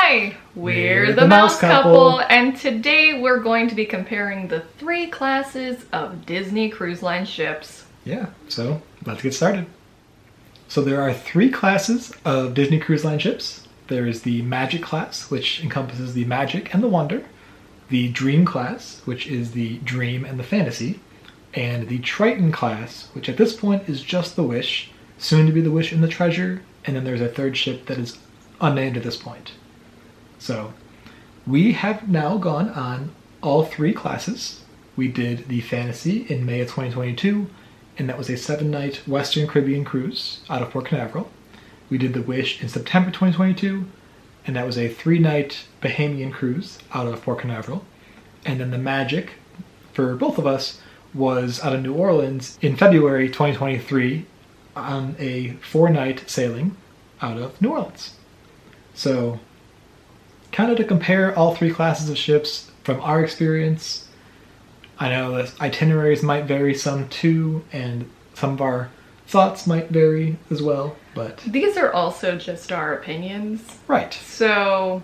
Hi, we're the Mouse Couple, and today we're going to be comparing the 3 classes of Disney Cruise Line ships. Yeah, so let's get started. So there are 3 classes of Disney Cruise Line ships. There is the Magic class, which encompasses the Magic and the Wonder, the Dream class, which is the Dream and the Fantasy, and the Triton class, which at this point is just the Wish, soon to be the Wish and the Treasure, and then there's a 3rd ship that is unnamed at this point. So we have now gone on all 3 classes. We did the Fantasy in May of 2022, and that was a 7-night Western Caribbean cruise out of Port Canaveral. We did the Wish in September 2022, and that was a 3-night Bahamian cruise out of Port Canaveral. And then the Magic, for both of us, was out of New Orleans in February 2023 on a 4-night sailing out of New Orleans. So, kind of to compare all 3 classes of ships from our experience. I know the itineraries might vary some too, and some of our thoughts might vary as well, but... These are also just our opinions. Right. So,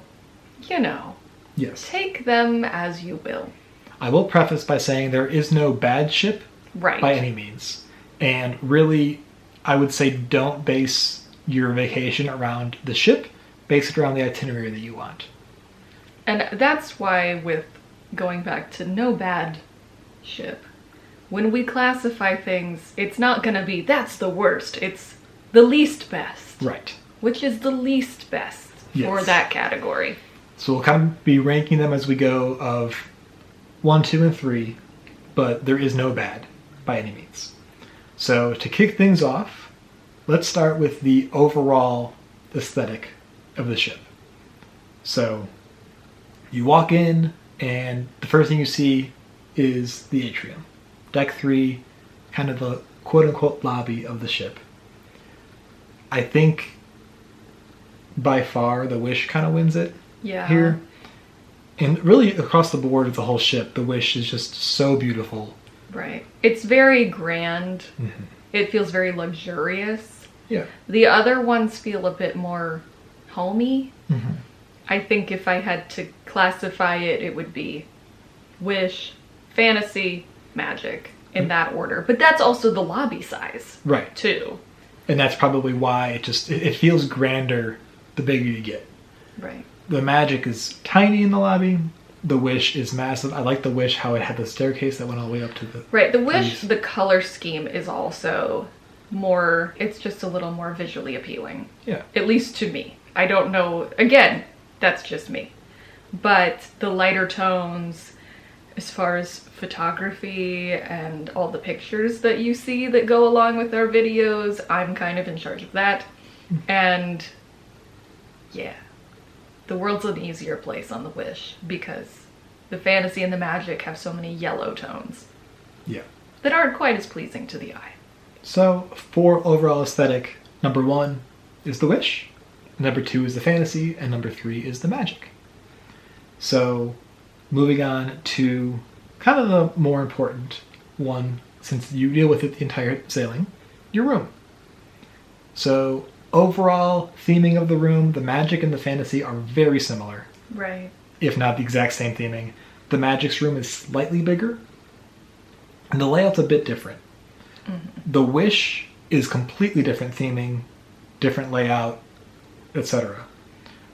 you know. Yes. Take them as you will. I will preface by saying there is no bad ship by any means. And really, I would say don't base your vacation around the ship. Base it around the itinerary that you want. And that's why, with going back to no bad ship, when we classify things, it's not going to be, that's the worst. It's the least best. Right. Which is the least best for that category. So we'll kind of be ranking them as we go of 1, 2, and 3, but there is no bad by any means. So to kick things off, let's start with the overall aesthetic of the ship. So you walk in and the first thing you see is the atrium. Deck 3, kind of the quote-unquote lobby of the ship. I think by far the Wish kind of wins it here. And really across the board of the whole ship, the Wish is just so beautiful. Right. It's very grand. Mm-hmm. It feels very luxurious. Yeah. The other ones feel a bit more homey. Mm-hmm. I think if I had to classify it, it would be Wish, Fantasy, Magic, in that order. But that's also the lobby size. Right. Too. And that's probably why it feels grander the bigger you get. Right. The Magic is tiny in the lobby. The Wish is massive. I like the Wish, how it had the staircase that went all the way up to the... Right. The Wish, the color scheme is also more... It's just a little more visually appealing. Yeah. At least to me. I don't know. Again, that's just me. But the lighter tones, as far as photography and all the pictures that you see that go along with our videos, I'm kind of in charge of that. And yeah, the world's an easier place on the Wish because the Fantasy and the Magic have so many yellow tones. Yeah. That aren't quite as pleasing to the eye. So for overall aesthetic, number 1 is the Wish. Number 2 is the Fantasy, and number 3 is the Magic. So, moving on to kind of the more important one, since you deal with it the entire sailing, your room. So, overall theming of the room, the Magic and the Fantasy are very similar. Right. If not the exact same theming. The Magic's room is slightly bigger, and the layout's a bit different. Mm-hmm. The Wish is completely different theming, different layout, etc.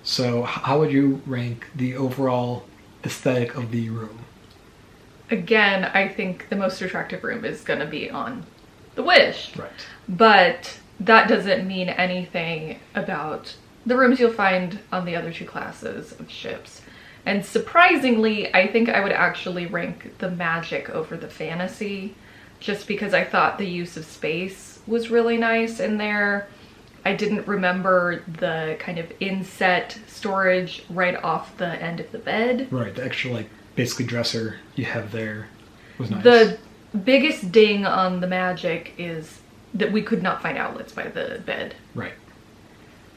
So how would you rank the overall aesthetic of the room? Again, I think the most attractive room is going to be on the Wish. Right. But that doesn't mean anything about the rooms you'll find on the other 2 classes of ships. And surprisingly, I think I would actually rank the Magic over the Fantasy, just because I thought the use of space was really nice in there. I didn't remember the kind of inset storage right off the end of the bed. Right, the extra, basically dresser you have there was nice. The biggest ding on the Magic is that we could not find outlets by the bed. Right.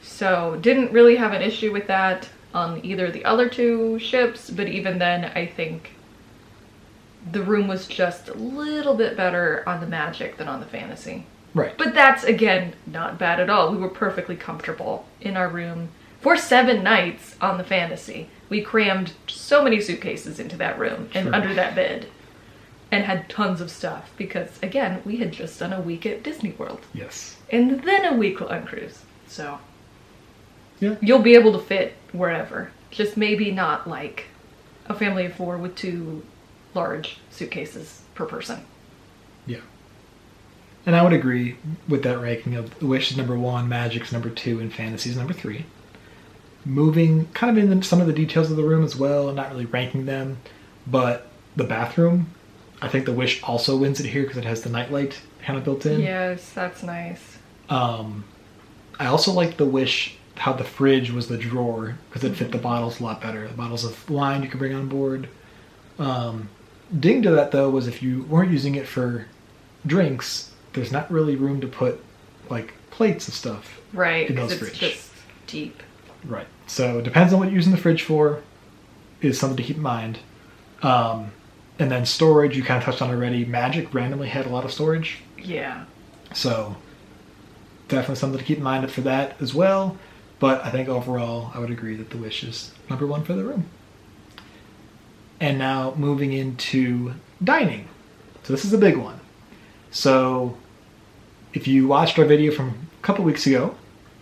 So, didn't really have an issue with that on either of the other 2 ships, but even then, I think the room was just a little bit better on the Magic than on the Fantasy. Right. But that's, again, not bad at all. We were perfectly comfortable in our room For 7 nights on the Fantasy, we crammed so many suitcases into that room and under that bed and had tons of stuff because, again, we had just done a week at Disney World. Yes. And then a week on cruise. So yeah, you'll be able to fit wherever. Just maybe not like a family of 4 with 2 large suitcases per person. Yeah. And I would agree with that ranking of Wish is number 1, Magic's number 2, and Fantasy's number 3. Moving kind of into some of the details of the room as well, not really ranking them, but the bathroom, I think the Wish also wins it here because it has the nightlight kind of built in. Yes, that's nice. I also like the Wish, how the fridge was the drawer because it fit the bottles a lot better. The bottles of wine you could bring on board. Ding to that though was if you weren't using it for drinks, there's not really room to put like plates and stuff. Right, in those because it's fridge. just deep. Right. So it depends on what you're using the fridge for, is something to keep in mind. And then storage, you kind of touched on already. Magic randomly had a lot of storage. Yeah. So definitely something to keep in mind for that as well. But I think overall, I would agree that the Wish is number 1 for the room. And now moving into dining. So this is a big one. So if you watched our video from a couple weeks ago,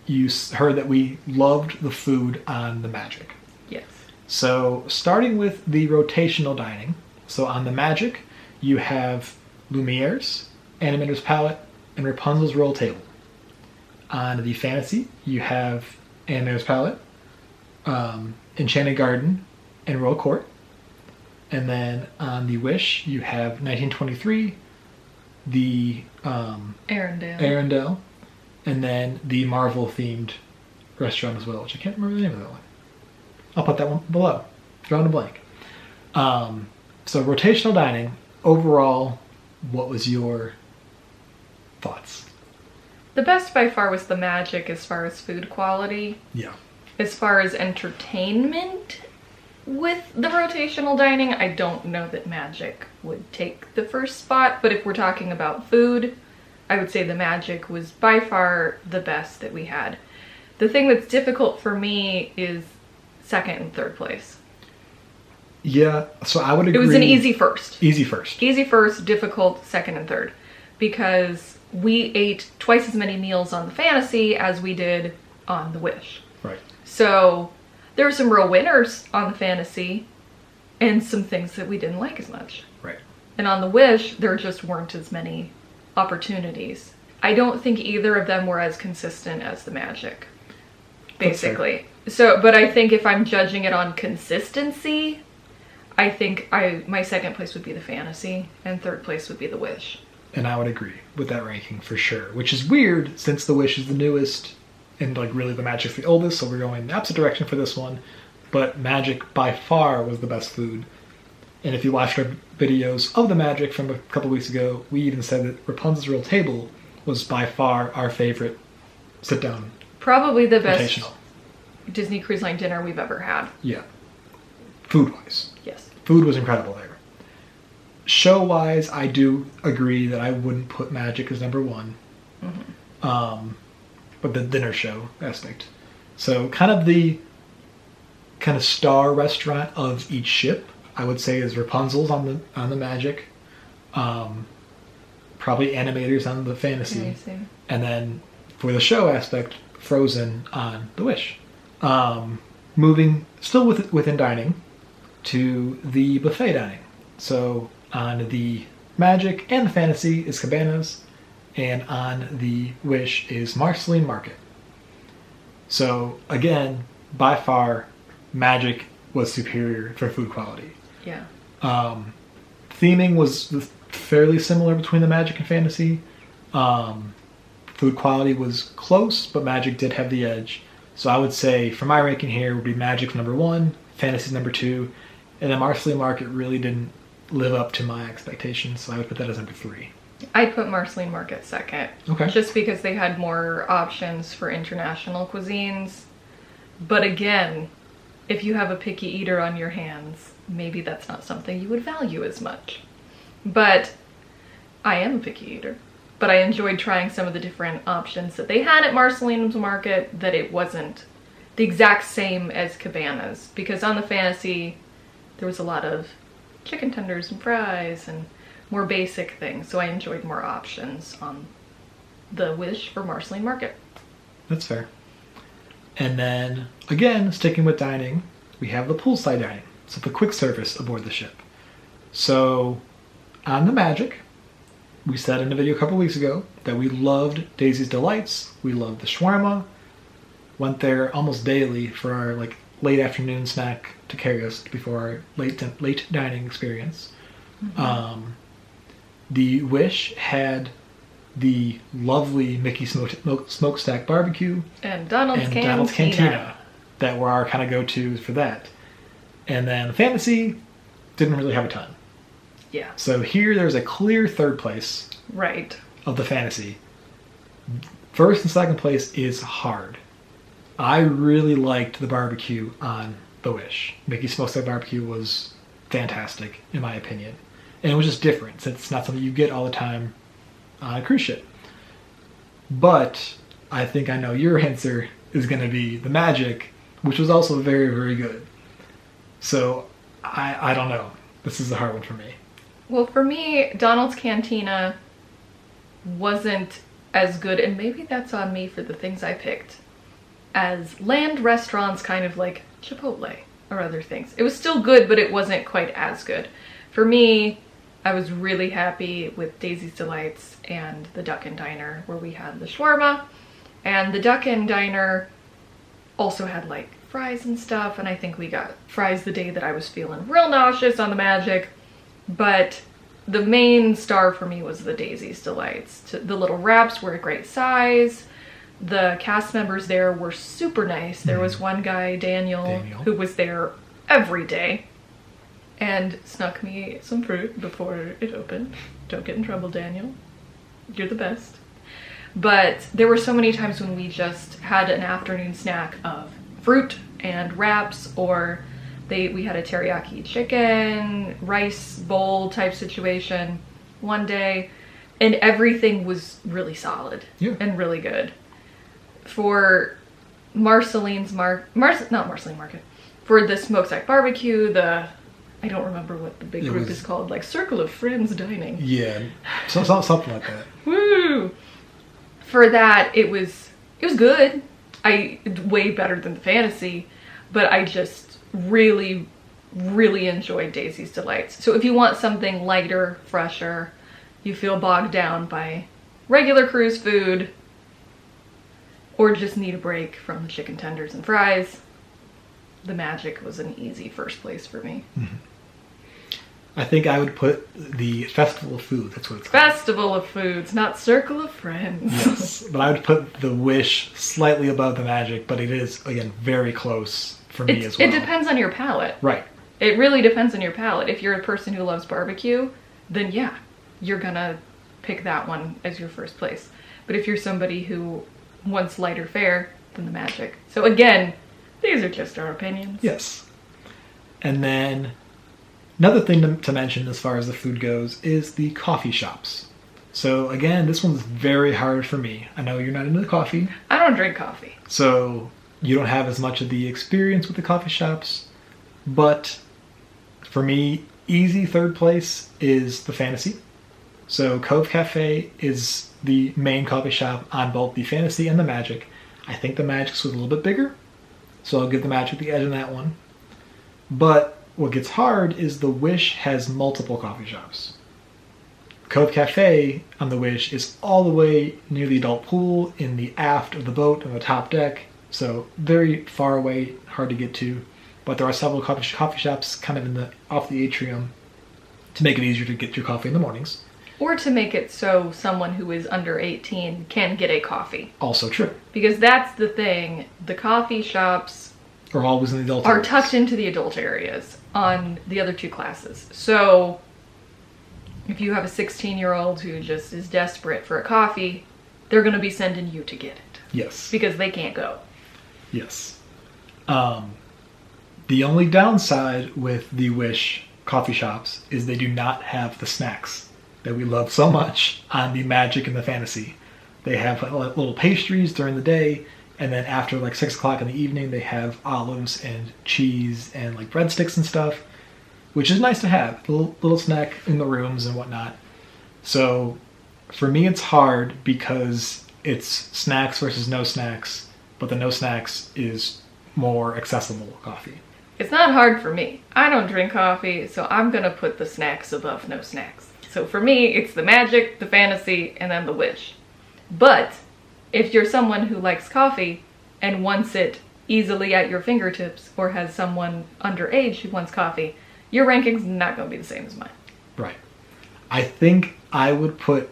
you heard that we loved the food on the Magic. Yes. So starting with the rotational dining. So on the Magic, you have Lumiere's, Animator's Palette, and Rapunzel's Royal Table. On the Fantasy, you have Animator's Palette, Enchanted Garden, and Royal Court. And then on the Wish, you have 1923, the Arendelle, and then the Marvel-themed restaurant as well, which I can't remember the name of that one. I'll put that one below. Drawing a blank. So rotational dining, overall, what was your thoughts? The best by far was the Magic as far as food quality. Yeah. As far as entertainment with the rotational dining, I don't know that Magic would take the first spot, but if we're talking about food, I would say the Magic was by far the best that we had. The thing that's difficult for me is second and third place. Yeah, so I would agree. It was an easy first. Easy first. Easy first, difficult second and third. Because we ate twice as many meals on the Fantasy as we did on the Wish. Right. So there were some real winners on the Fantasy and some things that we didn't like as much. Right. And on the Wish, there just weren't as many opportunities. I don't think either of them were as consistent as the Magic, basically. So, but I think if I'm judging it on consistency, I think my second place would be the Fantasy and third place would be the Wish. And I would agree with that ranking for sure, which is weird since the Wish is the newest and like really the Magic's the oldest, so we're going the opposite direction for this one. But Magic by far was the best food. And if you watched our videos of the Magic from a couple weeks ago, we even said that Rapunzel's Royal Table was by far our favorite sit-down. Probably the best rotational Disney Cruise Line dinner we've ever had. Yeah. Food-wise. Yes. Food was incredible there. Show-wise, I do agree that I wouldn't put Magic as number 1. Mm-hmm. But the dinner show aspect. So kind of the star restaurant of each ship, I would say, is Rapunzel's on the Magic. Probably Animators on the Fantasy. And then for the show aspect, Frozen on the Wish. Moving still within dining to the buffet dining. So on the Magic and the Fantasy is Cabanas, and on the Wish is Marceline Market. So again, by far, Magic was superior for food quality. Yeah. Theming was fairly similar between the Magic and Fantasy. Food quality was close, but Magic did have the edge. So I would say, for my ranking here, would be Magic's number 1, Fantasy's number 2, and then Marceline Market really didn't live up to my expectations, so I would put that as number 3. I'd put Marceline Market second. Okay. Just because they had more options for international cuisines. But again, if you have a picky eater on your hands, maybe that's not something you would value as much. But I am a picky eater. But I enjoyed trying some of the different options that they had at Marceline's Market, that it wasn't the exact same as Cabanas, because on the Fantasy there was a lot of chicken tenders and fries and more basic things, so I enjoyed more options on the Wish or Marceline Market. That's fair. And then, again, sticking with dining, we have the poolside dining. So the quick service aboard the ship. So on the Magic, we said in a video a couple weeks ago that we loved Daisy's Delights. We loved the shawarma. Went there almost daily for our late afternoon snack to carry us before our late dining experience. Mm-hmm. The Wish had the lovely Mickey Smokestack Barbecue and Donald's Cantina that were our kind of go-tos for that. And then the Fantasy didn't really have a ton. Yeah. So here there's a clear third place right of the Fantasy. First and second place is hard. I really liked the barbecue on the Wish. Mickey Smokestack Barbecue was fantastic, in my opinion. And it was just different, since it's not something you get all the time on a cruise ship. But I think I know your answer is going to be the Magic, which was also very, very good. So I don't know. This is a hard one for me. Well, for me, Donald's Cantina wasn't as good, and maybe that's on me for the things I picked, as land restaurants kind of like Chipotle or other things. It was still good, but it wasn't quite as good. For me, I was really happy with Daisy's Delights and the Duck and Diner, where we had the shawarma. And the Duck and Diner also had fries and stuff, and I think we got fries the day that I was feeling real nauseous on the Magic. But the main star for me was the Daisy's Delights. The little wraps were a great size. The cast members there were super nice. There was one guy, Daniel, who was there every day and snuck me some fruit before it opened. Don't get in trouble, Daniel. You're the best. But there were so many times when we just had an afternoon snack of fruit and wraps, or we had a teriyaki chicken, rice bowl type situation one day, and everything was really solid and really good. For Marceline's not Marceline Market, for the Smokestack Barbecue, I don't remember what the big group is called, Circle of Friends Dining. Yeah, something like that. Woo! For that, it was good. Way better than the Fantasy, but I just really, really enjoyed Daisy's Delights. So if you want something lighter, fresher, you feel bogged down by regular cruise food, or just need a break from the chicken tenders and fries, the Magic was an easy first place for me. Mm-hmm. I think I would put the Festival of Food, that's what it's called. Festival of Foods, not Circle of Friends. Yes, but I would put the Wish slightly above the Magic, but it is, again, very close for me as well. It depends on your palate. Right. It really depends on your palate. If you're a person who loves barbecue, then yeah, you're gonna pick that one as your first place. But if you're somebody who wants lighter fare, then the Magic. So again, these are just our opinions. Yes. And then another thing to mention as far as the food goes is the coffee shops. So again, this one's very hard for me. I know you're not into coffee. I don't drink coffee. So you don't have as much of the experience with the coffee shops. But for me, easy third place is the Fantasy. So Cove Cafe is the main coffee shop on both the Fantasy and the Magic. I think the Magic's was a little bit bigger, so I'll give the Magic the edge on that one. But what gets hard is the Wish has multiple coffee shops. Cove Cafe on the Wish is all the way near the adult pool in the aft of the boat on the top deck, so very far away, hard to get to. But there are several coffee shops kind of off the atrium to make it easier to get your coffee in the mornings. Or to make it so someone who is under 18 can get a coffee. Also true. Because that's the thing. The coffee shops are always in the adult areas. Are tucked into the adult areas on the other two classes. So if you have a 16-year-old who just is desperate for a coffee, they're going to be sending you to get it. Yes. Because they can't go. Yes. The only downside with the Wish coffee shops is they do not have the snacks that we love so much on the Magic and the Fantasy. They have little pastries during the day, And then after like 6 o'clock in the evening, they have olives and cheese and like breadsticks and stuff, which is nice to have. A little snack in the rooms and whatnot. So for me, it's hard because it's snacks versus no snacks, but the no snacks is more accessible coffee. It's not hard for me. I don't drink coffee, so I'm gonna put the snacks above no snacks. So for me, it's the magic, the fantasy, and then the wish. But if you're someone who likes coffee and wants it easily at your fingertips, or has someone underage who wants coffee, your ranking's not gonna be the same as mine. Right. I think I would put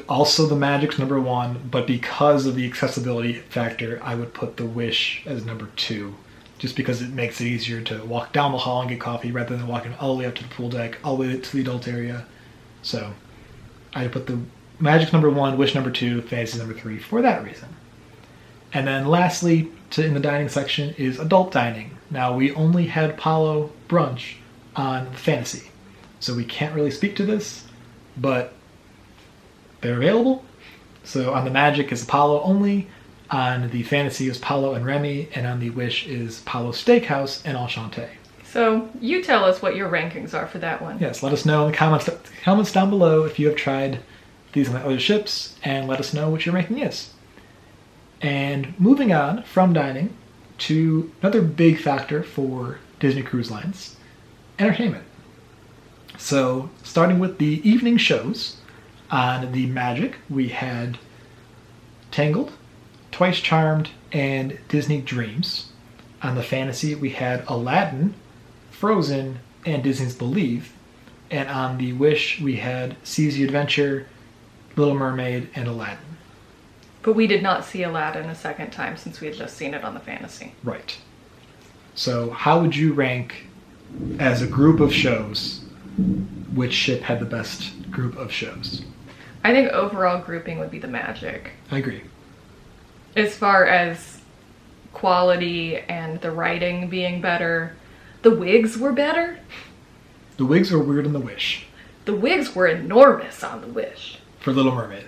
also the magic's number 1, but because of the accessibility factor, I would put the wish as number 2, just because it makes it easier to walk down the hall and get coffee rather than walking all the way up to the pool deck, all the way to the adult area. So I put the magic's number 1, wish number 2, fantasy number 3 for that reason. And then lastly, in the dining section is adult dining. Now we only had Palo brunch on fantasy, so we can't really speak to this, but they're available. So on the magic is Apollo only, on the fantasy is Palo and Remy, and on the wish is Palo Steakhouse and Enchanté. So you tell us what your rankings are for that one. Yes, let us know in the comments down below if you have tried these on the other ships, and let us know what your ranking is. And moving on from dining to another big factor for Disney Cruise Lines, entertainment. So starting with the evening shows, on the Magic we had Tangled, Twice Charmed, and Disney Dreams. On the Fantasy we had Aladdin, Frozen, and Disney's Believe. And on the Wish we had Seas the Adventure, Little Mermaid, and Aladdin. But we did not see Aladdin a second time since we had just seen it on the Fantasy. Right. So how would you rank, as a group of shows, which ship had the best group of shows? I think overall grouping would be the Magic. I agree. As far as quality and the writing being better, the wigs were better. The wigs were weird in the Wish. The wigs were enormous on the Wish. For Little Mermaid.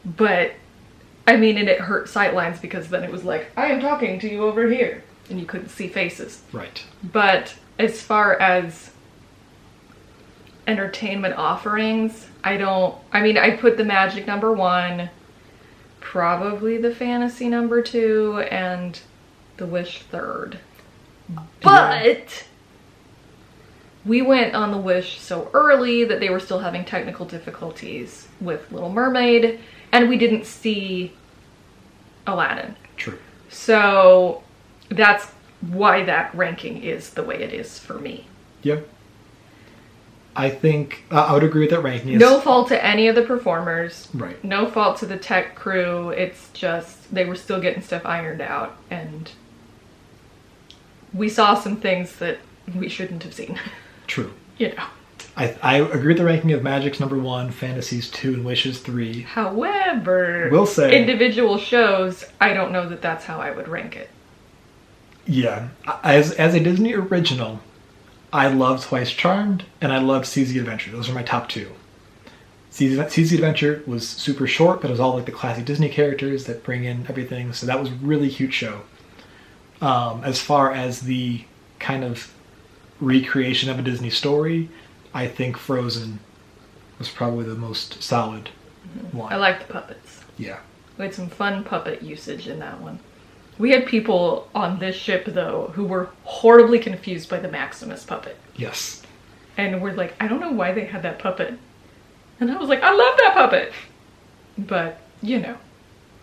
But, I mean, and it hurt sightlines because then it was like, I am talking to you over here. And you couldn't see faces. Right. But as far as entertainment offerings, I put the Magic number 1, probably the Fantasy number 2, and the Wish 3rd. But we went on the Wish so early that they were still having technical difficulties with Little Mermaid, and we didn't see Aladdin. True. So that's why that ranking is the way it is for me. Yep. I think I would agree with that ranking. No fault to any of the performers. Right. No fault to the tech crew. It's just they were still getting stuff ironed out, and we saw some things that we shouldn't have seen. True. You know. I agree with the ranking of Magic's number 1, Fantasy's 2, and Wishes 3. However, we'll say individual shows, I don't know that that's how I would rank it. Yeah. As a Disney original, I love Twice Charmed, and I love Seas the Adventure. Those are my top 2. Seas the Adventure was super short, but it was all like the classic Disney characters that bring in everything, so that was a really cute show. As far as the kind of recreation of a Disney story, I think Frozen was probably the most solid one. I like the puppets. Yeah. We had some fun puppet usage in that one. We had people on this ship, though, who were horribly confused by the Maximus puppet. Yes. And we're like, I don't know why they had that puppet. And I was like, I love that puppet! But, you know,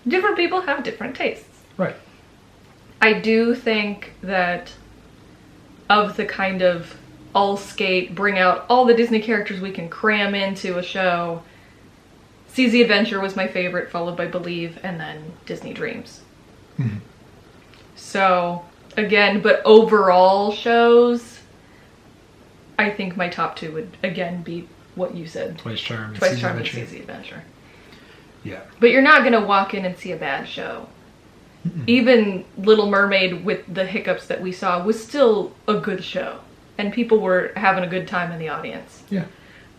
different people have different tastes. Right. I do think that of the kind of all-skate, bring out all the Disney characters we can cram into a show, Seas the Adventure was my favorite, followed by Believe, and then Disney Dreams. Mm-hmm. So, again, but overall shows, I think my top 2 would, again, be what you said. Twice Charmed And Seas the Adventure. Yeah. But you're not going to walk in and see a bad show. Mm-mm. Even Little Mermaid, with the hiccups that we saw, was still a good show. And people were having a good time in the audience. Yeah.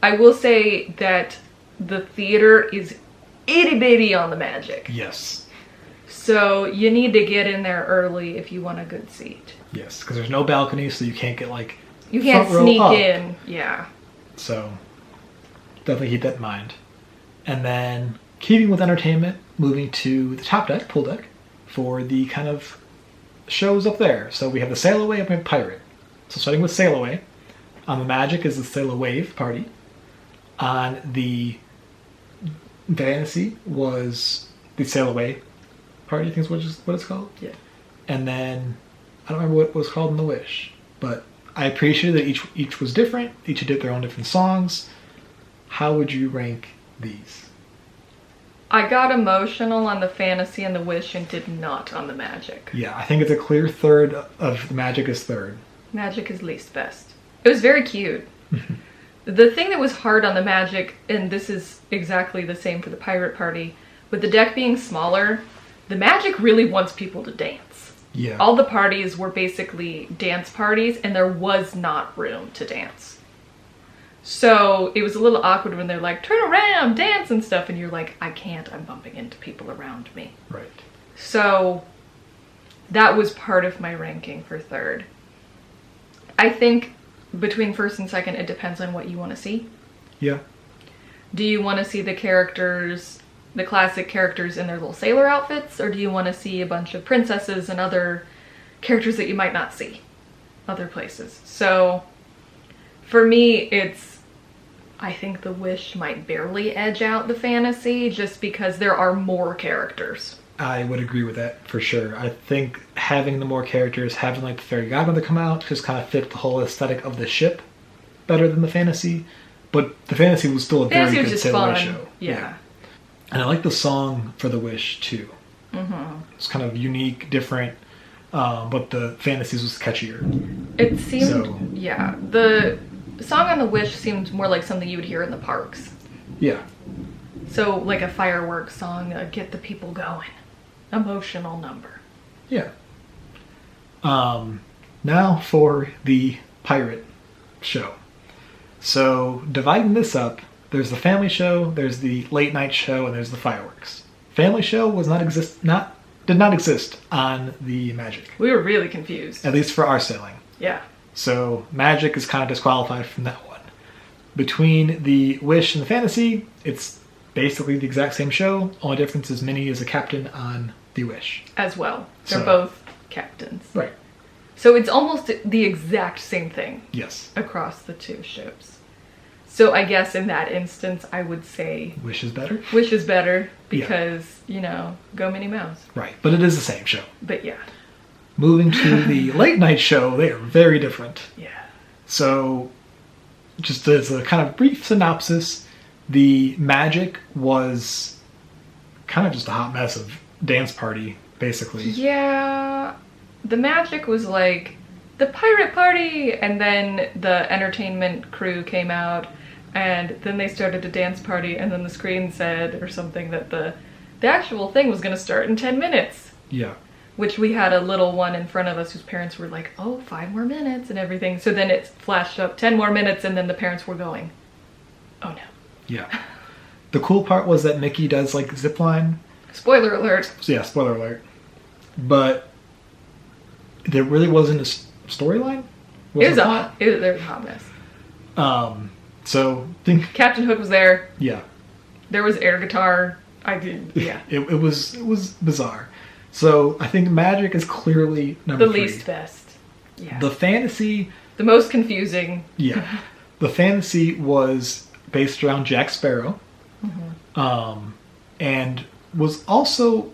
I will say that the theater is itty bitty on the Magic. Yes. So you need to get in there early if you want a good seat. Yes, because there's no balcony, so you can't get like You can't front row sneak up. in. Yeah. So definitely keep that in mind. And then keeping with entertainment, moving to the top deck, pool deck, for the kind of shows up there. So we have the Sail Away and we have Pirate. So starting with Sail Away, on the Magic is the Sail Away party. On the Fantasy was the Sail Away party, I think is what it's called. Yeah. And then I don't remember what it was called in the Wish, but I appreciated that each was different. Each did their own different songs. How would you rank these? I got emotional on the Fantasy and the Wish and did not on the Magic. Yeah, I think it's a clear third of the Magic is third. Magic is least best. It was very cute. The thing that was hard on the Magic, and this is exactly the same for the Pirate Party, with the deck being smaller, the Magic really wants people to dance. Yeah. All the parties were basically dance parties, and there was not room to dance. So it was a little awkward when they're like, turn around, dance and stuff, and you're like, I can't, I'm bumping into people around me. Right. So that was part of my ranking for third. I think between first and second, it depends on what you want to see. Yeah. Do you want to see the characters, the classic characters in their little sailor outfits, or do you want to see a bunch of princesses and other characters that you might not see other places? So for me, I think the Wish might barely edge out the Fantasy just because there are more characters. I would agree with that for sure. I think having the more characters, having like the fairy godmother come out, just kind of fit the whole aesthetic of the ship better than the Fantasy. But the Fantasy was still a Fantasy very was good just Sailor fun. show. Yeah. And I like the song for the Wish too. Mm-hmm. It's kind of unique, different, but the Fantasies was catchier. It seemed, yeah. The song on the Wish seemed more like something you would hear in the parks. Yeah. So like a Firework song, get the people going. Emotional number. Yeah. Now for the Pirate show. So dividing this up, there's the family show, there's the late night show, and there's the fireworks. Family show did not exist on the Magic. We were really confused. At least for our sailing. Yeah. So Magic is kind of disqualified from that one. Between the Wish and the Fantasy, it's basically the exact same show. Only difference is Minnie is a captain on the Wish. As well. They're So- both captains. Right. So it's almost the exact same thing Yes. across the two ships. So I guess in that instance, I would say Wish is better? Wish is better because, go Minnie Mouse. Right. But it is the same show. But yeah. Moving to the late night show, they are very different. Yeah. So, just as a kind of brief synopsis, the Magic was kind of just a hot mess of dance party, basically. Yeah. The Magic was like the pirate party, and then the entertainment crew came out, and then they started a dance party, and then the screen said or something that the actual thing was going to start in 10 minutes. Yeah. Which we had a little one in front of us whose parents were like, oh, 5 more minutes and everything. So then it flashed up 10 more minutes, and then the parents were going, oh no. Yeah. The cool part was that Mickey does like zip line. Spoiler alert. So yeah, spoiler alert. But there really wasn't a storyline. There was a hot mess. So think Captain Hook was there. yeah. There was air guitar. Yeah. It was bizarre. So I think Magic is clearly number The 3. least best. Yeah. The Fantasy, The most confusing. yeah. The Fantasy was based around Jack Sparrow. And was also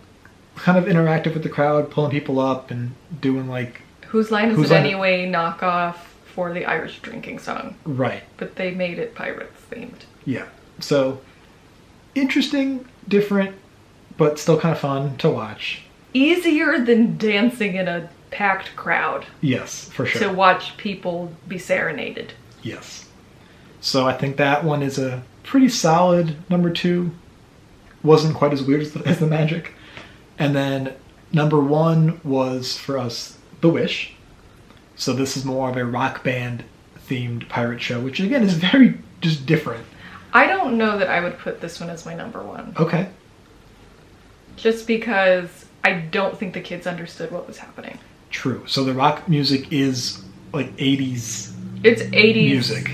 kind of interactive with the crowd, pulling people up and doing like Whose Line Is Whose It Line- Anyway knockoff for the Irish drinking song. right. But they made it pirates themed. Yeah. So interesting, different, but still kind of fun to watch. Easier than dancing in a packed crowd Yes, for sure. to watch people be serenaded. Yes. So I think that one is a pretty solid number 2. Wasn't quite as weird as the Magic. And then number 1 was for us The Wish. So this is more of a rock band themed pirate show, which again is very just different. I don't know that I would put this one as my number 1. Okay. Just because I don't think the kids understood what was happening. True. So the rock music is like 80s It's 80s music.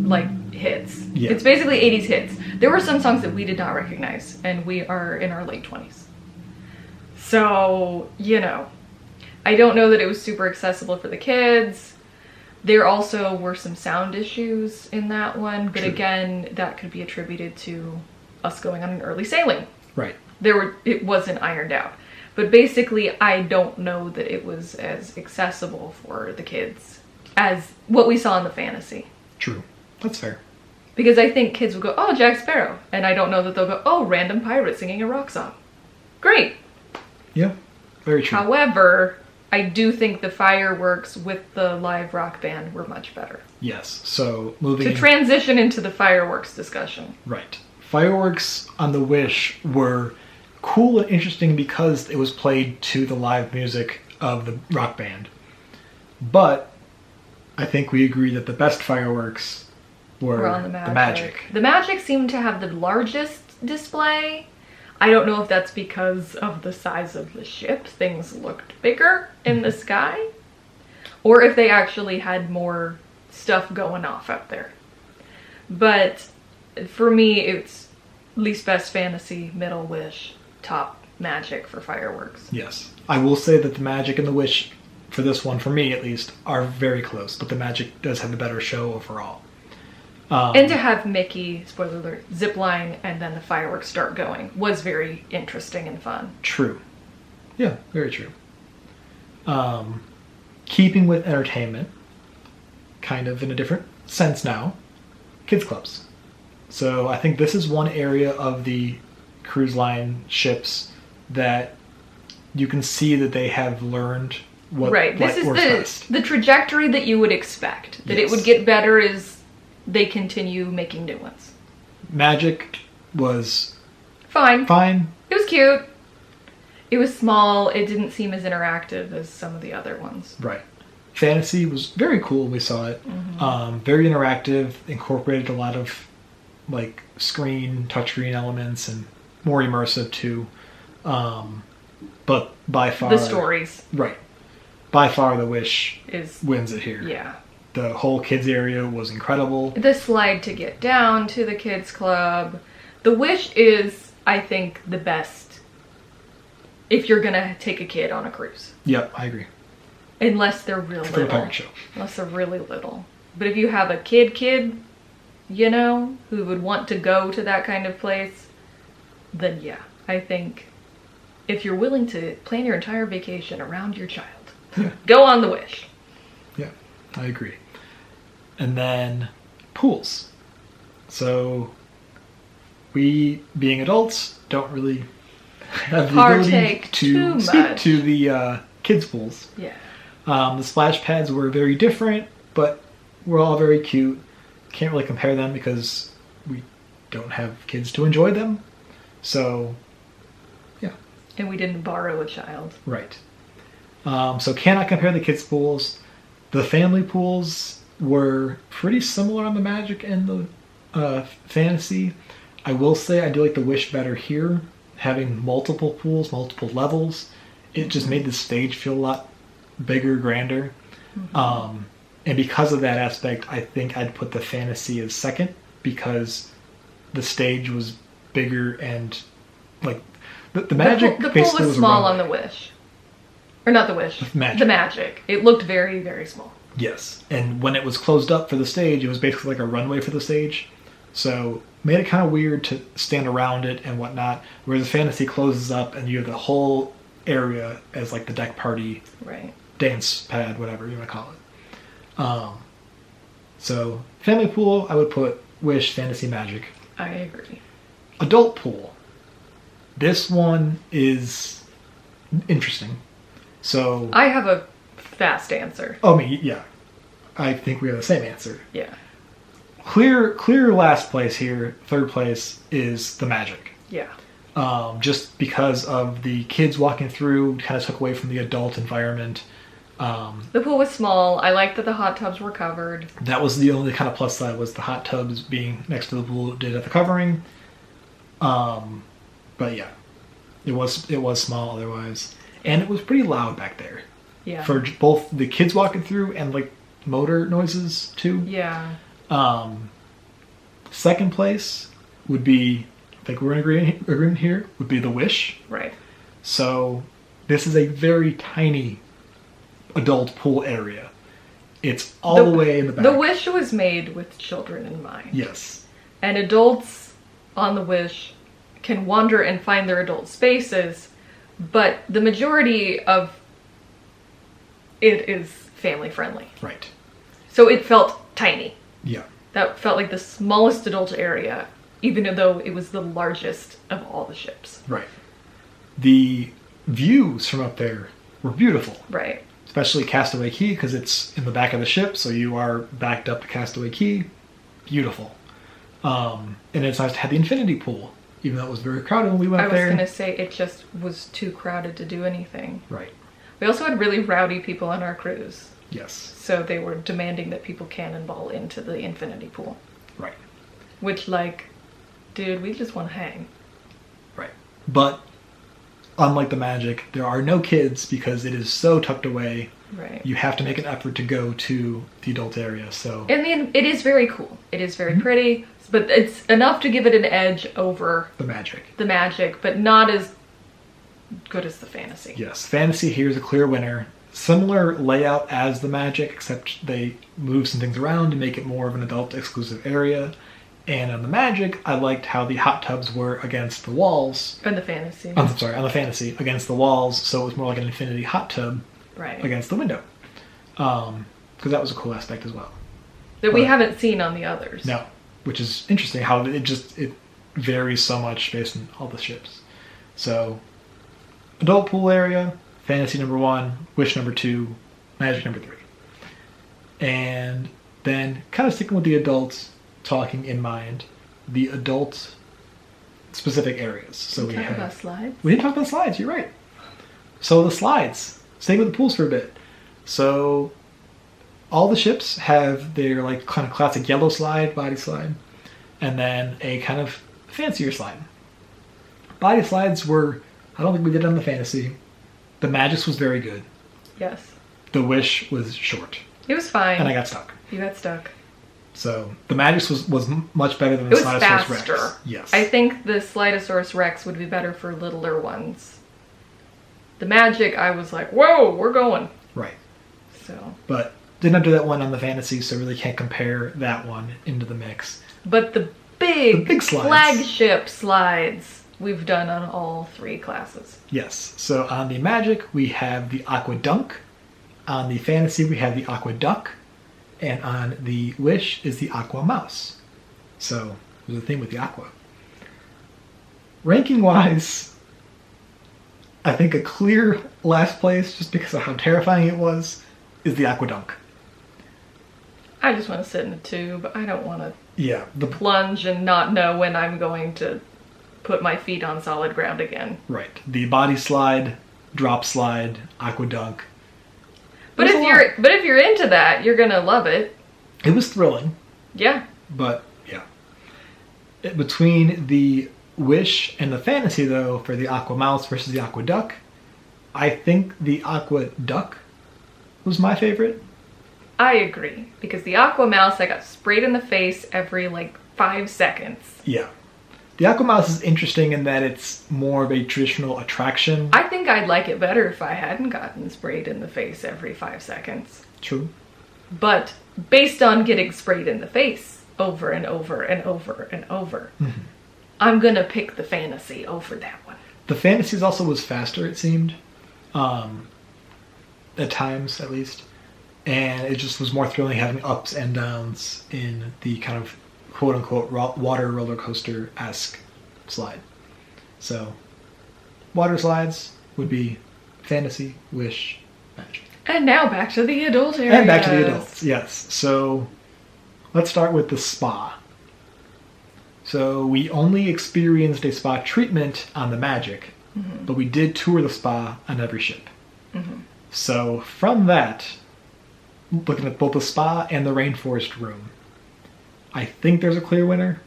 like hits. Yeah. It's basically 80s hits. There were some songs that we did not recognize, and we are in our late 20s. So, you know, I don't know that it was super accessible for the kids. There also were some sound issues in that one, but True. again, that could be attributed to us going on an early sailing. Right. It wasn't ironed out. But basically, I don't know that it was as accessible for the kids as what we saw in the fantasy. True. That's fair. Because I think kids would go, oh, Jack Sparrow. And I don't know that they'll go, oh, random pirate singing a rock song. Great. Yeah. Very true. However, I do think the fireworks with the live rock band were much better. Yes. So moving To transition into the fireworks discussion. Right. Fireworks on the Wish were cool and interesting because it was played to the live music of the rock band. But I think we agree that the best fireworks were on the the Magic. The Magic seemed to have the largest display. I don't know if that's because of the size of the ship. Things looked bigger in the sky. Or if they actually had more stuff going off up there. But for me, it's least best fantasy, middle Wish, top Magic for fireworks. Yes. I will say that the Magic and the Wish, for this one, for me at least, are very close. But the Magic does have a better show overall. And to have Mickey, spoiler alert, zip line and then the fireworks start going was very interesting and fun. True. Yeah, very true. Keeping with entertainment, kind of in a different sense now, kids clubs. So I think this is one area of the cruise line ships that you can see that they have learned what Right. This is works best. the trajectory that you would expect. That it would get better as they continue making new ones. Magic was Fine. fine. It was cute. It was small. It didn't seem as interactive as some of the other ones. Right. Fantasy was very cool when we saw it. Very interactive, incorporated a lot of like touchscreen elements and more immersive too. But by far... The stories. Right. By far the Wish is wins it here. Yeah. The whole kids area was incredible. The slide to get down to the kids club. The Wish is, I think, the best if you're gonna take a kid on a cruise. Yep, I agree. Unless they're real For the little. pirate show. Unless they're really little. But if you have a kid, you know, who would want to go to that kind of place, then yeah, I think if you're willing to plan your entire vacation around your child, go on the Wish. Yeah, I agree. And then pools. So we, being adults, don't really have the ability Partake to too speak much. to the kids' pools. Yeah. The splash pads were very different, but were all very cute. Can't really compare them because we don't have kids to enjoy them. So, yeah. And we didn't borrow a child. Right. So cannot compare the kids' pools. The family pools were pretty similar on the Magic and the Fantasy. I will say I do like the Wish better here. Having multiple pools, multiple levels, it just made the stage feel a lot bigger, grander. And because of that aspect, I think I'd put the Fantasy as second because the stage was bigger and like the Magic The pool basically was a small runway. on the Wish. Or not the Wish. Magic. The Magic. It looked very, very small. Yes, and when it was closed up for the stage, it was basically like a runway for the stage. So made it kind of weird to stand around it and whatnot. Whereas the Fantasy closes up and you have the whole area as like the deck party, Right. dance pad, whatever you want to call it. So family pool, I would put Wish, Fantasy, Magic. I agree. Adult pool. This one is interesting. So I have a fast answer. oh me, yeah. I think we have the same answer. Yeah. Clear last place here, third place is the Magic. Yeah. Just because of the kids walking through, kind of took away from the adult environment. The pool was small. I liked that the hot tubs were covered. That was the only kind of plus side, was the hot tubs being next to the pool did at the covering. But yeah, It was small otherwise, and it was pretty loud back there. Yeah. For both the kids walking through and like motor noises too. Yeah. Second place would be, I think we're in agreement here, would be the Wish. Right. So this is a very tiny adult pool area. It's all the way in the back. The Wish was made with children in mind. Yes. And adults on the Wish can wander and find their adult spaces, but the majority of it is family friendly. Right. So it felt tiny. Yeah. That felt like the smallest adult area, even though it was the largest of all the ships. Right. The views from up there were beautiful. Right. Especially Castaway Key, because it's in the back of the ship, so you are backed up to Castaway Key. Beautiful. And it's nice to have the infinity pool, even though it was very crowded when we went there. I was going to say, it just was too crowded to do anything. Right. We also had really rowdy people on our cruise. Yes. So they were demanding that people cannonball into the infinity pool. Right. Which, like, dude, we just want to hang. Right. But unlike the Magic, there are no kids because it is so tucked away. Right. You have to make an effort to go to the adult area. So. And it is very cool. It is very pretty, but it's enough to give it an edge over the Magic. The Magic, but not as good as the Fantasy. Yes, Fantasy here is a clear winner. Similar layout as the Magic, except they move some things around to make it more of an adult exclusive area. And on the Magic, I liked how the hot tubs were against the walls. On the Fantasy. I'm sorry, on the Fantasy, against the walls, so it was more like an infinity hot tub against the window. Because that was a cool aspect as well. That we haven't seen on the others. No, which is interesting how it varies so much based on all the ships. So, adult pool area, Fantasy number 1, Wish number 2, Magic number 3. And then, kind of sticking with the adults, talking in mind, the adult specific areas. So we talk about slides? We didn't talk about slides, you're right. So the slides, staying with the pools for a bit. So all the ships have their like kind of classic yellow slide, body slide, and then a kind of fancier slide. Body slides were, I don't think we did it on the Fantasy. The Magic's was very good. Yes. The Wish was short. It was fine. And I got stuck. You got stuck. So the Magic's was much better than the Slidosaurus Rex. It was faster. Yes. I think the Slidosaurus Rex would be better for littler ones. The Magic, I was like, whoa, we're going. Right. So. But did not do that one on the Fantasy, so really can't compare that one into the mix. But the big slides. Flagship slides we've done on all 3 classes. Yes. So on the Magic, we have the Aqua Dunk. On the Fantasy, we have the Aqua Duck. And on the Wish is the Aqua Mouse. So there's a thing with the Aqua. Ranking-wise, I think a clear last place, just because of how terrifying it was, is the Aqua Dunk. I just want to sit in a tube. I don't want to the plunge and not know when I'm going to put my feet on solid ground again. Right. The body slide, drop slide, Aqua Dunk. But if you're into that, you're gonna love it. It was thrilling. Yeah. But yeah. Between the Wish and the Fantasy though, for the Aqua Mouse versus the Aqua Duck, I think the Aqua Duck was my favorite. I agree. Because the Aqua Mouse, I got sprayed in the face every like 5 seconds. Yeah. The Aqua Mouse is interesting in that it's more of a traditional attraction. I think I'd like it better if I hadn't gotten sprayed in the face every 5 seconds. True. But based on getting sprayed in the face over and over and over and over, I'm gonna pick the Fantasy over that one. The Fantasies also was faster, it seemed. At times, at least. And it just was more thrilling having ups and downs in the kind of quote-unquote water roller coaster-esque slide. So, water slides would be Fantasy, Wish, Magic. And now back to the adult areas. And back to the adults, yes. So, let's start with the spa. So, we only experienced a spa treatment on the Magic, but we did tour the spa on every ship. So, from that, looking at both the spa and the rainforest room, I think there's a clear winner.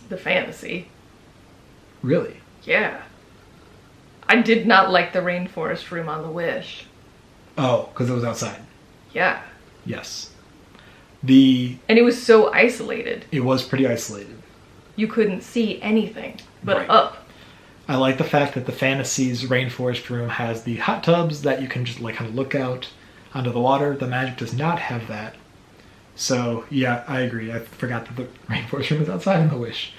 The Fantasy. Really? Yeah. I did not like the rainforest room on the Wish. Oh, because it was outside. Yeah. Yes. And it was so isolated. It was pretty isolated. You couldn't see anything but Right. up. I like the fact that the Fantasy's rainforest room has the hot tubs that you can just like kind of look out onto the water. The Magic does not have that. So yeah, I agree. I forgot that the rainforest room is outside in the Wish.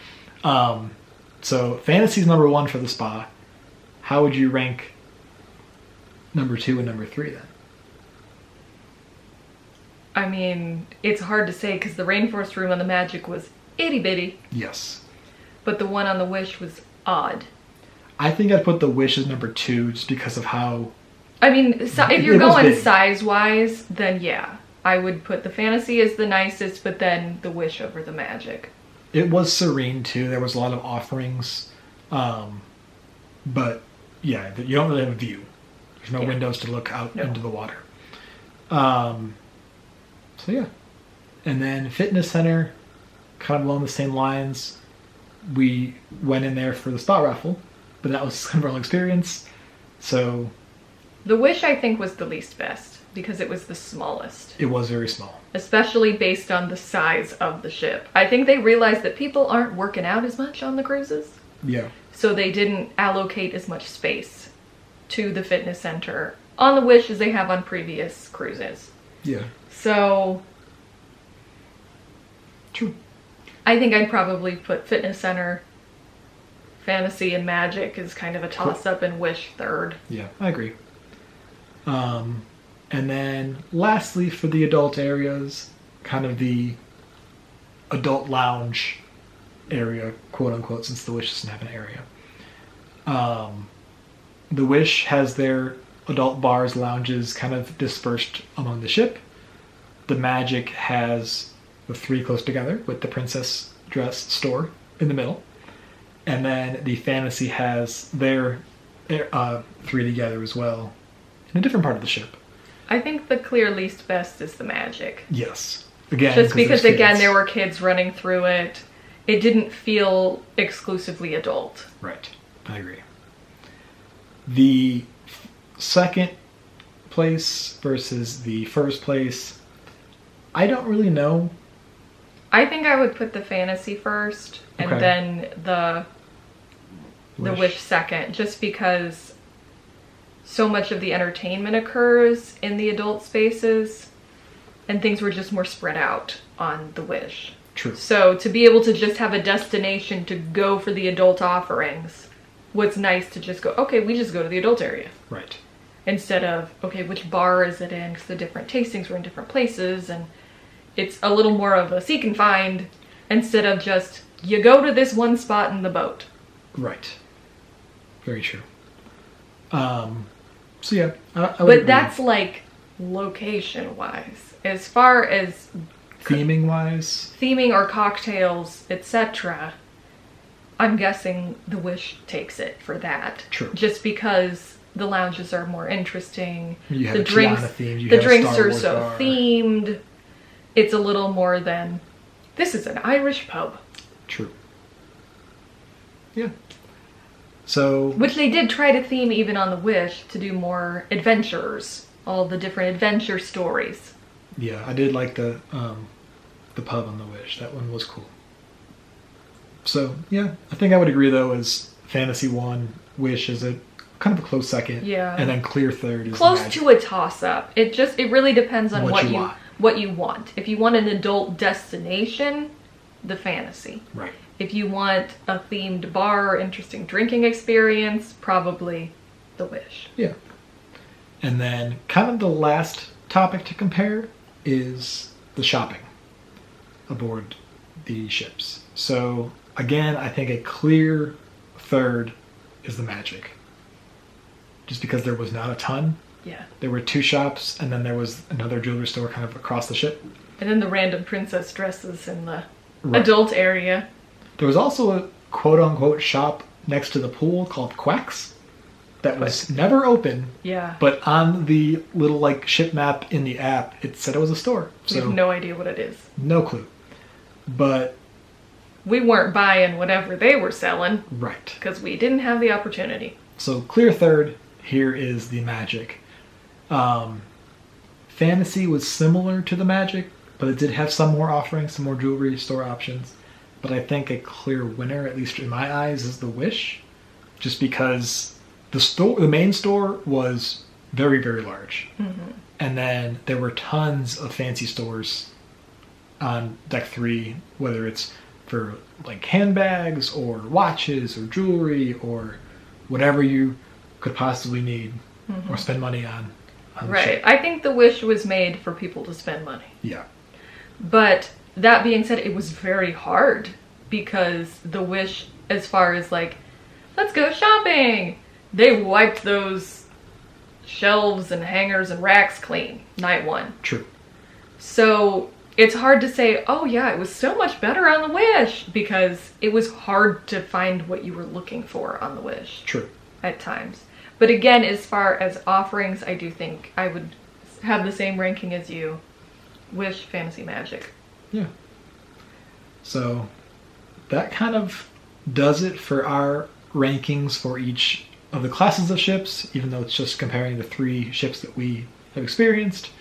So Fantasy's number 1 for the spa. How would you rank number 2 and number 3 then? I mean, it's hard to say because the rainforest room on the Magic was itty bitty, Yes. but the one on the Wish was odd. I think I'd put the Wish as number 2 just because of how... I mean, if you're It was going big. size-wise, then yeah. I would put the Fantasy as the nicest, but then the Wish over the Magic. It was serene too. There was a lot of offerings. But yeah, you don't really have a view. There's no windows to look out into the water. So yeah. And then Fitness Center, kind of along the same lines. We went in there for the spa raffle, but that was kind of our own experience. So The Wish, I think, was the least best because it was the smallest, it was very small. especially based on the size of the ship. I think they realized that people aren't working out as much on the cruises, Yeah. so they didn't allocate as much space to the fitness center on the Wish as they have on previous cruises. Yeah. So True. I think I'd probably put Fitness Center, Fantasy, and Magic as kind of a toss-up, and Wish third. Yeah, I agree. And then lastly, for the adult areas, kind of the adult lounge area, quote unquote, since the Wish doesn't have an area. The Wish has their adult bars, lounges kind of dispersed among the ship. The Magic has the 3 close together with the princess dress store in the middle. And then the Fantasy has their 3 together as well in a different part of the ship. I think the clear least best is the Magic. Yes. Again, Just because, there's again, kids. there were kids running through it. It didn't feel exclusively adult. Right. I agree. The second place versus the first place, I don't really know. I think I would put the Fantasy first and Okay. then the Wish second, just because so much of the entertainment occurs in the adult spaces and things were just more spread out on the Wish. True. So to be able to just have a destination to go for the adult offerings, what's nice to just go, okay, we just go to the adult area. Right. Instead of, okay, which bar is it in? Because the different tastings were in different places, and it's a little more of a seek and find instead of just, you go to this one spot in the boat. Right. Very true. So yeah, I would But agree. that's like location-wise. As far as theming-wise. theming or cocktails, etc., I'm guessing the Wish takes it for that. True. Just because the lounges are more interesting. You have the a drinks, Tiana theme. You the have a drinks Star are Wars so bar. themed. It's a little more than, this is an Irish pub. True. Yeah. So Which they did try to theme even on the Wish to do more adventures. All the different adventure stories. yeah, I did like the pub on the Wish. That one was cool. So yeah, I think I would agree though. As Fantasy 1, Wish is a kind of a close second. Yeah. And then clear third is Close Magic. to a toss-up. It really depends on What you what you want. If you want an adult destination, the Fantasy. Right. If you want a themed bar or interesting drinking experience, probably the Wish. Yeah. And then kind of the last topic to compare is the shopping aboard the ships. So again, I think a clear third is the Magic. Just because there was not a ton. Yeah. There were 2 shops, and then there was another jewelry store kind of across the ship. And then the random princess dresses in the Right. adult area. There was also a quote-unquote shop next to the pool called Quacks that was never open, Yeah. but on the little like ship map in the app, it said it was a store. We So have no idea what it is. no clue. But We weren't buying whatever they were selling right. because we didn't have the opportunity. So clear third, here is the Magic. Fantasy was similar to the Magic, but it did have some more offerings, some more jewelry store options. But I think a clear winner, at least in my eyes, is the Wish, just because the main store was very, very large. Mm-hmm. And then there were tons of fancy stores on deck 3, whether it's for like handbags or watches or jewelry or whatever you could possibly need or spend money on right. I think the Wish was made for people to spend money. Yeah. But that being said, it was very hard because the Wish, as far as like, let's go shopping, they wiped those shelves and hangers and racks clean night 1. True. So it's hard to say, oh yeah, it was so much better on the Wish, because it was hard to find what you were looking for on the Wish. True. At times. But again, as far as offerings, I do think I would have the same ranking as you. Wish, Fantasy, Magic. Yeah. So that kind of does it for our rankings for each of the classes of ships, even though it's just comparing the 3 ships that we have experienced.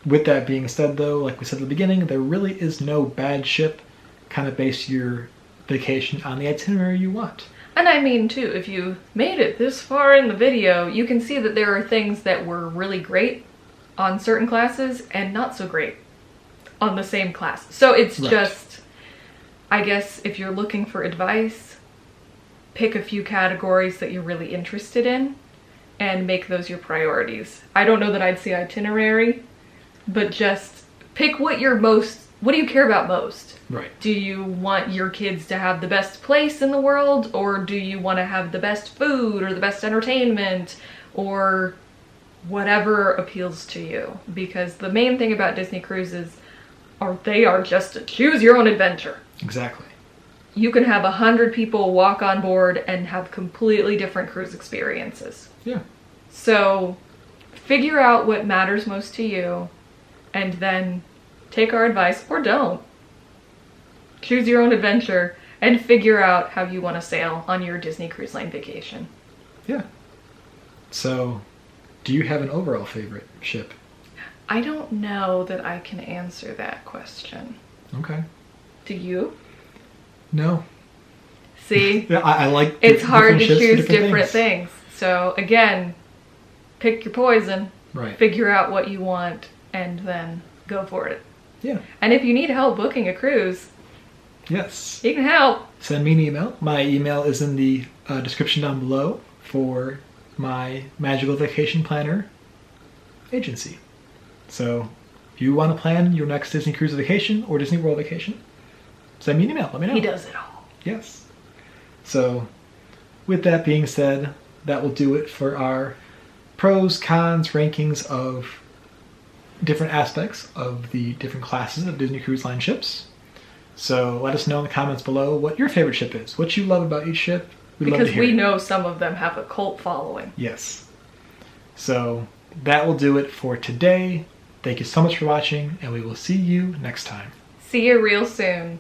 With that being said, though, like we said at the beginning, there really is no bad ship. Kind of base your vacation on the itinerary you want. And I mean, too, if you made it this far in the video, you can see that there are things that were really great on certain classes and not so great on the same class. So it's just, I guess, if you're looking for advice, pick a few categories that you're really interested in and make those your priorities. I don't know that I'd say itinerary, but just pick what do you care about most? Right. Do you want your kids to have the best place in the world, or do you want to have the best food or the best entertainment or whatever appeals to you? Because the main thing about Disney cruises they are just a choose your own adventure. Exactly. You can have 100 people walk on board and have completely different cruise experiences. Yeah. So figure out what matters most to you and then take our advice, or don't. Choose your own adventure and figure out how you want to sail on your Disney Cruise Line vacation. Yeah. So, do you have an overall favorite ship? I don't know that I can answer that question. Okay. Do you? No. See? Yeah, I like it's hard to choose different things. So, again, pick your poison. Right. Figure out what you want and then go for it. Yeah. And if you need help booking a cruise, yes, you can help. Send me an email. My email is in the description down below for my Magical Vacation Planner agency. So if you want to plan your next Disney Cruise vacation or Disney World vacation, send me an email. Let me know. He does it all. Yes. So with that being said, that will do it for our pros, cons, rankings of different aspects of the different classes of Disney Cruise Line ships. So let us know in the comments below what your favorite ship is, what you love about each ship. We'd love to hear because we it. know some of them have a cult following. Yes. So that will do it for today. Thank you so much for watching, and we will see you next time. See you real soon.